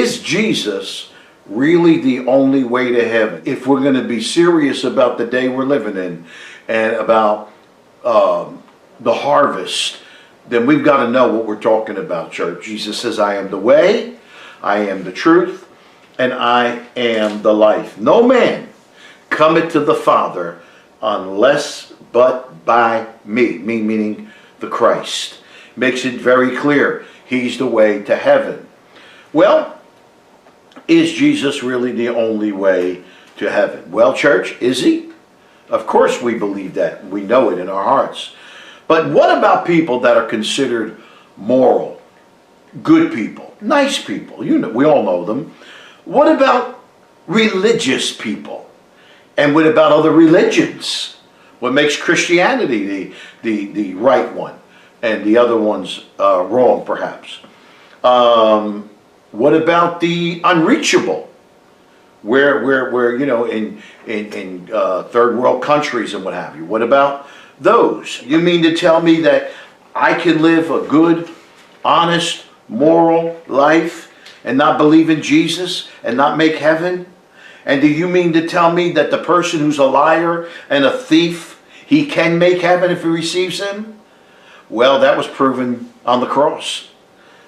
Is Jesus really the only way to heaven? If we're going to be serious about the day we're living in and about the harvest, then we've got to know what we're talking about, church. Jesus says, I am the way, I am the truth, and I am the life. No man cometh to the Father unless but by me. Me meaning the Christ. Makes it very clear. He's the way to heaven. Well, is Jesus really the only way to heaven? Well, church, is he? Of course we believe that. We know it in our hearts. But what about people that are considered moral, good people, nice people? You know, we all know them. What about religious people? And what about other religions? What makes Christianity the right one and the other ones wrong, perhaps? What about the unreachable? Where you know, in third world countries and what have you? What about those? You mean to tell me that I can live a good, honest, moral life and not believe in Jesus and not make heaven? And do you mean to tell me that the person who's a liar and a thief, he can make heaven if he receives him? Well, that was proven on the cross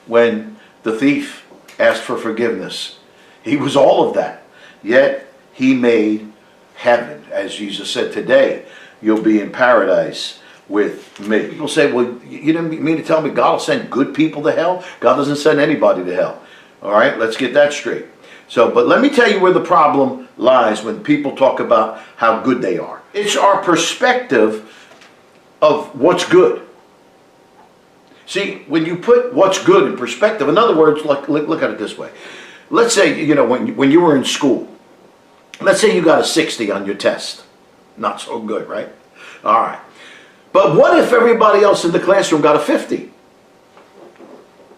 when the thief asked for forgiveness. He was all of that. Yet he made heaven. As Jesus said, today you'll be in paradise with me. People say, well, you didn't mean to tell me God will send good people to hell? God doesn't send anybody to hell. All right, let's get that straight. So, but let me tell you where the problem lies when people talk about how good they are. It's our perspective of what's good. See, when you put what's good in perspective, in other words, look at it this way. Let's say, you know, when you were in school, let's say you got a 60 on your test. Not so good, right? All right. But what if everybody else in the classroom got a 50?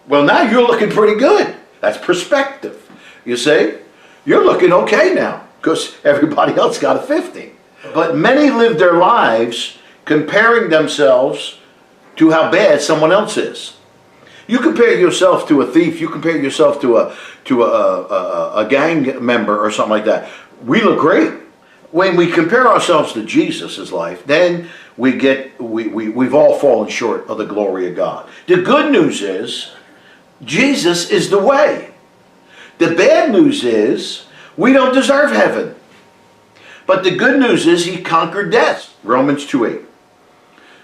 Well, now you're looking pretty good. That's perspective. You see? You're looking okay now because everybody else got a 50. But many live their lives comparing themselves to how bad someone else is. You compare yourself to a thief, you compare yourself to a gang member or something like that. We look great. When we compare ourselves to Jesus' life, then we've all fallen short of the glory of God. The good news is Jesus is the way. The bad news is we don't deserve heaven. But the good news is he conquered death. Romans 2:8.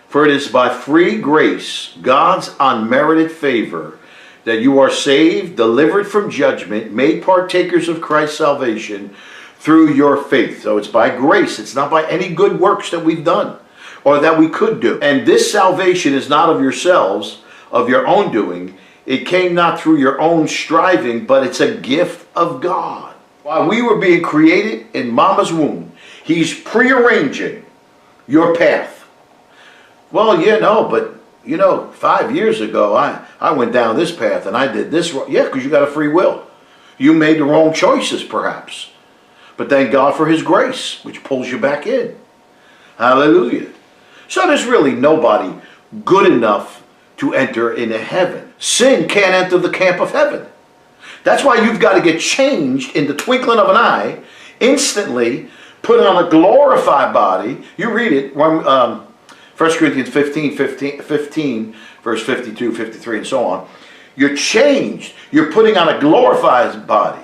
For it is by free grace, God's unmerited favor, that you are saved, delivered from judgment, made partakers of Christ's salvation through your faith. So it's by grace. It's not by any good works that we've done or that we could do. And this salvation is not of yourselves, of your own doing. It came not through your own striving, but it's a gift of God. While we were being created in mama's womb, he's prearranging your path. Well, yeah, no, but, you know, 5 years ago, I went down this path and I did this wrong. Yeah, because you got a free will. You made the wrong choices, perhaps. But thank God for his grace, which pulls you back in. Hallelujah. So there's really nobody good enough to enter into heaven. Sin can't enter the camp of heaven. That's why you've got to get changed in the twinkling of an eye, instantly, put on a glorified body. You read it, 1 Corinthians 15, verse 52, 53, and so on. You're changed. You're putting on a glorified body.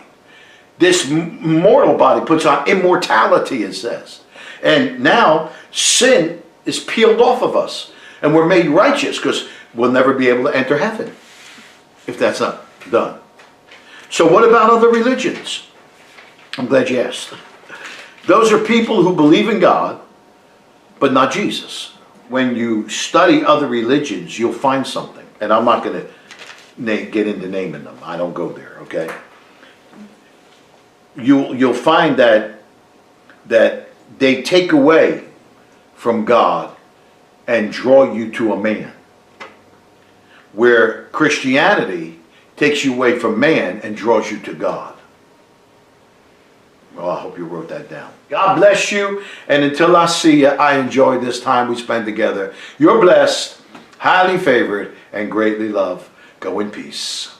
This mortal body puts on immortality, it says. And now sin is peeled off of us. And we're made righteous because we'll never be able to enter heaven if that's not done. So what about other religions? I'm glad you asked. Those are people who believe in God, but not Jesus. When you study other religions, you'll find something. And I'm not going to get into naming them. I don't go there, okay? You'll find that they take away from God and draw you to a man. Where Christianity takes you away from man and draws you to God. Well, I hope you wrote that down. God bless you. And until I see you, I enjoyed this time we spent together. You're blessed, highly favored, and greatly loved. Go in peace.